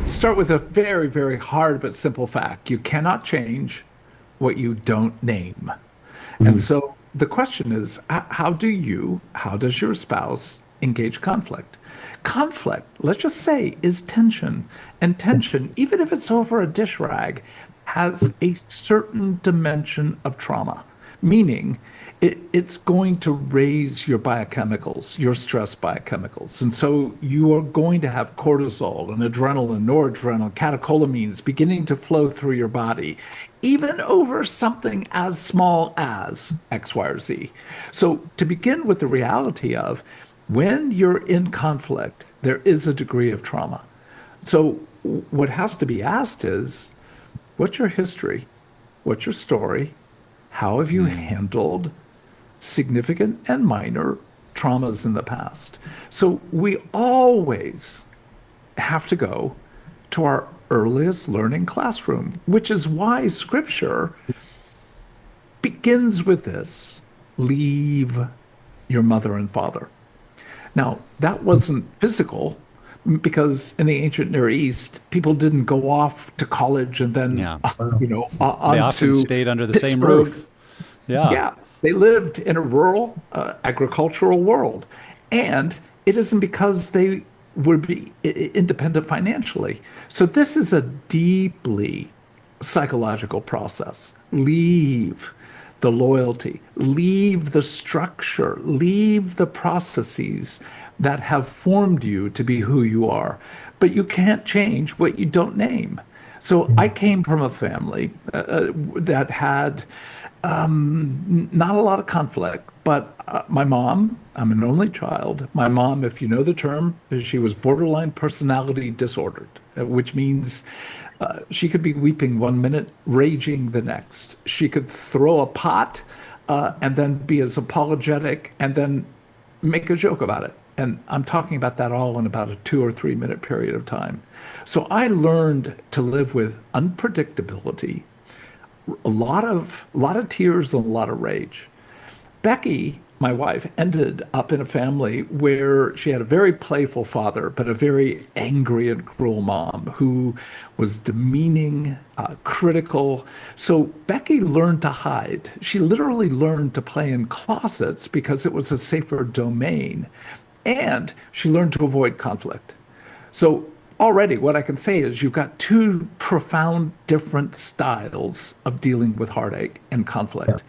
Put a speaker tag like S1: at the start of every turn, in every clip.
S1: Start with a very, very hard but simple fact. You cannot change what you don't name. And
S2: Mm.
S1: so the question is, how does your spouse engage conflict? Conflict, let's just say, is tension. And tension, even if it's over a dish rag, has a certain dimension of trauma, meaning it's going to raise your biochemicals, your stress biochemicals. And so you are going to have cortisol and adrenaline, noradrenaline, catecholamines beginning to flow through your body, even over something as small as X, Y, or Z. So to begin with the reality of when you're in conflict, there is a degree of trauma. So what has to be asked is, what's your history? What's your story? How have you
S3: Mm.
S1: handled significant and minor traumas in the past? So we always have to go to our earliest learning classroom, which is why scripture begins with this: leave your mother and father. Now, that wasn't physical because in the ancient Near East, people didn't go off to college and then,
S3: Yeah.
S2: Wow.
S3: They
S1: on
S3: often
S1: to
S3: stayed under the same
S1: Pittsburgh.
S3: roof. Yeah.
S1: Yeah, they lived in a rural agricultural world. And it isn't because they would be independent financially. So this is a deeply psychological process. Leave the loyalty, leave the structure, leave the processes that have formed you to be who you are. But you can't change what you don't name. So I came from a family that had not a lot of conflict, but my mom, I'm an only child. My mom, if you know the term, she was borderline personality disordered, which means she could be weeping one minute, raging the next. She could throw a pot and then be as apologetic and then make a joke about it. And I'm talking about that all in about a 2 or 3 minute period of time. So I learned to live with unpredictability, a lot of tears and a lot of rage. Becky, my wife, ended up in a family where she had a very playful father, but a very angry and cruel mom who was demeaning, critical. So Becky learned to hide. She literally learned to play in closets because it was a safer domain. And she learned to avoid conflict. So already what I can say is you've got two profound different styles of dealing with heartache and
S2: Yeah.
S1: conflict.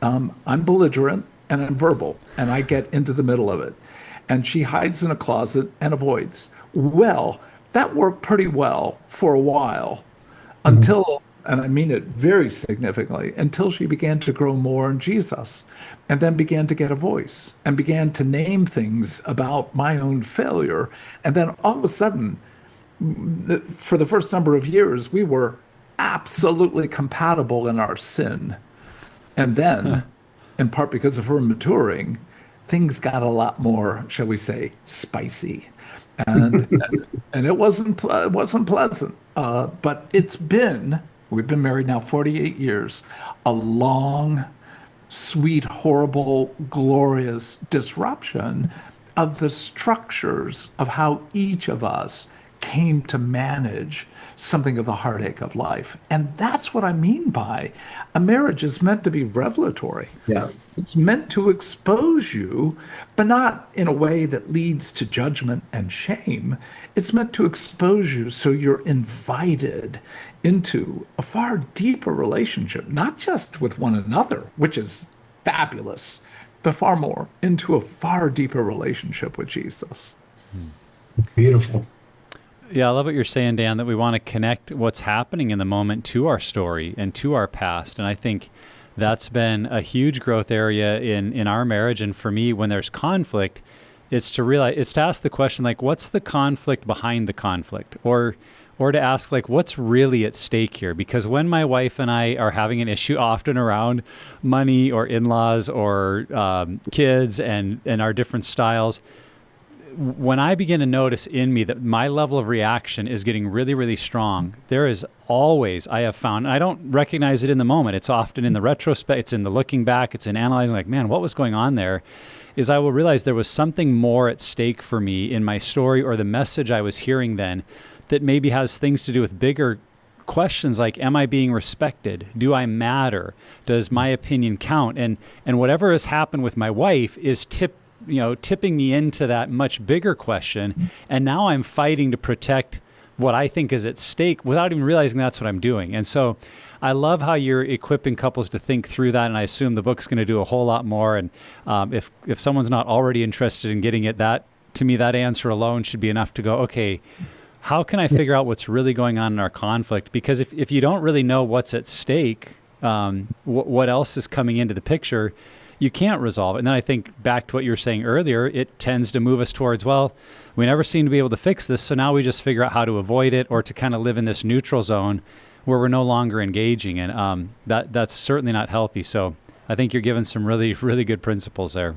S1: I'm belligerent and I'm verbal, and I get into the middle of it. And she hides in a closet and avoids. Well, that worked pretty well for a while
S2: Mhm.
S1: until, and I mean it very significantly, until she began to grow more in Jesus and then began to get a voice and began to name things about my own failure. And then all of a sudden, for the first number of years, we were absolutely compatible in our sin. And then, in part because of her maturing, things got a lot more, shall we say, spicy. And and it wasn't pleasant. But we've been married now 48 years, a long, sweet, horrible, glorious disruption of the structures of how each of us came to manage something of the heartache of life. And that's what I mean by a marriage is meant to be revelatory.
S2: Yeah.
S1: It's meant to expose you, but not in a way that leads to judgment and shame. It's meant to expose you so you're invited into a far deeper relationship, not just with one another, which is fabulous, but far more into a far deeper relationship with Jesus.
S2: Beautiful.
S3: Yeah, I love what you're saying, Dan, that we want to connect what's happening in the moment to our story and to our past. And I think that's been a huge growth area in our marriage. And for me, when there's conflict, it's to ask the question, like, what's the conflict behind the conflict? Or to ask, like, what's really at stake here? Because when my wife and I are having an issue, often around money or in-laws or kids and our different styles, when I begin to notice in me that my level of reaction is getting really, really strong, there is always, I have found, and I don't recognize it in the moment. It's often in the retrospect, it's in the looking back, it's in analyzing, like, man, what was going on there? Is I will realize there was something more at stake for me in my story or the message I was hearing then that maybe has things to do with bigger questions like, am I being respected? Do I matter? Does my opinion count? And whatever has happened with my wife is tipping me into that much bigger question. And now I'm fighting to protect what I think is at stake without even realizing that's what I'm doing. And so I love how you're equipping couples to think through that. And I assume the book's going to do a whole lot more. And if someone's not already interested in getting it, to me, that answer alone should be enough to go, okay, how can I figure out what's really going on in our conflict? Because if you don't really know what's at stake, what else is coming into the picture, you can't resolve it. And then I think back to what you were saying earlier, it tends to move us towards, well, we never seem to be able to fix this, so now we just figure out how to avoid it or to kind of live in this neutral zone where we're no longer engaging. And that's certainly not healthy. So I think you're giving some really, really good principles there.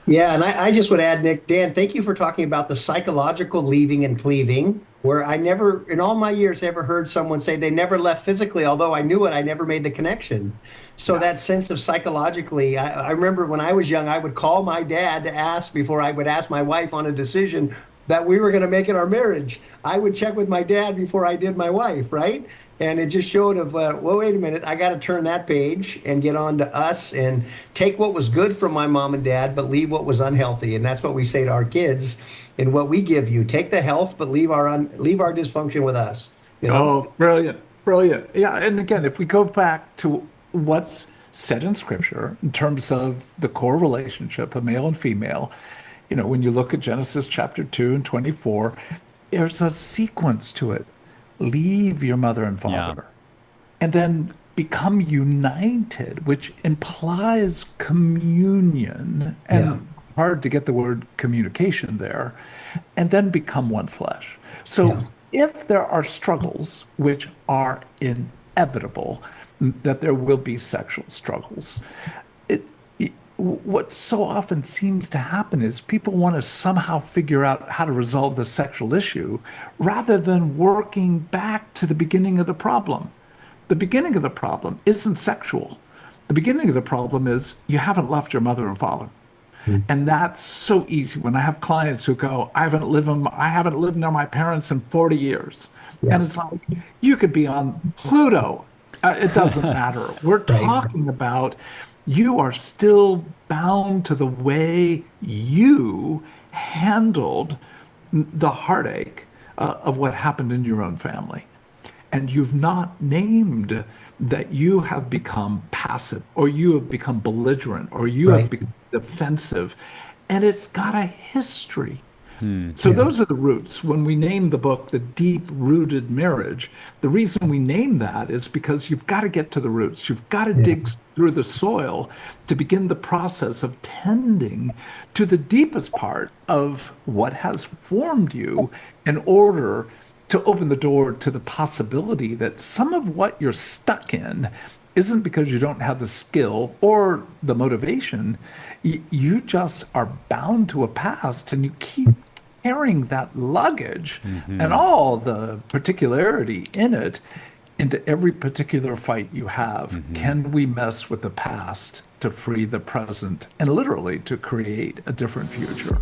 S2: Yeah, and I just would add, Nick, Dan, thank you for talking about the psychological leaving and cleaving, where I never, in all my years, ever heard someone say they never left physically, although I knew it, I never made the connection. So that sense of psychologically, I remember when I was young, I would call my dad to ask before I would ask my wife on a decision that we were going to make in our marriage. I would check with my dad before I did my wife, right? And it just showed well, wait a minute, I got to turn that page and get on to us and take what was good from my mom and dad, but leave what was unhealthy. And that's what we say to our kids and what we give you. Take the health, but leave our dysfunction with us. You know?
S1: Oh, brilliant, brilliant. Yeah, and again, if we go back to what's said in Scripture in terms of the core relationship of male and female, when you look at Genesis chapter 2 and 24, there's a sequence to it. Leave your mother and father, and then become united, which implies communion, and hard to get the word communication there, and then become one flesh. So if there are struggles, which are inevitable, that there will be sexual struggles, what so often seems to happen is people want to somehow figure out how to resolve the sexual issue rather than working back to the beginning of the problem. The beginning of the problem isn't sexual. The beginning of the problem is you haven't left your mother and father. And that's so easy. When I have clients who go, I haven't lived near my parents in 40 years. And it's like, you could be on Pluto. It doesn't matter. We're talking about you are still bound to the way you handled the heartache of what happened in your own family. And you've not named that you have become passive, or you have become belligerent, or you have become defensive. And it's got a history. So those are the roots. When we name the book The Deep-Rooted Marriage, the reason we name that is because you've got to get to the roots. You've got to dig through the soil to begin the process of tending to the deepest part of what has formed you in order to open the door to the possibility that some of what you're stuck in isn't because you don't have the skill or the motivation. You just are bound to a past, and you keep carrying that luggage and all the particularity in it into every particular fight you have. Can we mess with the past to free the present and literally to create a different future?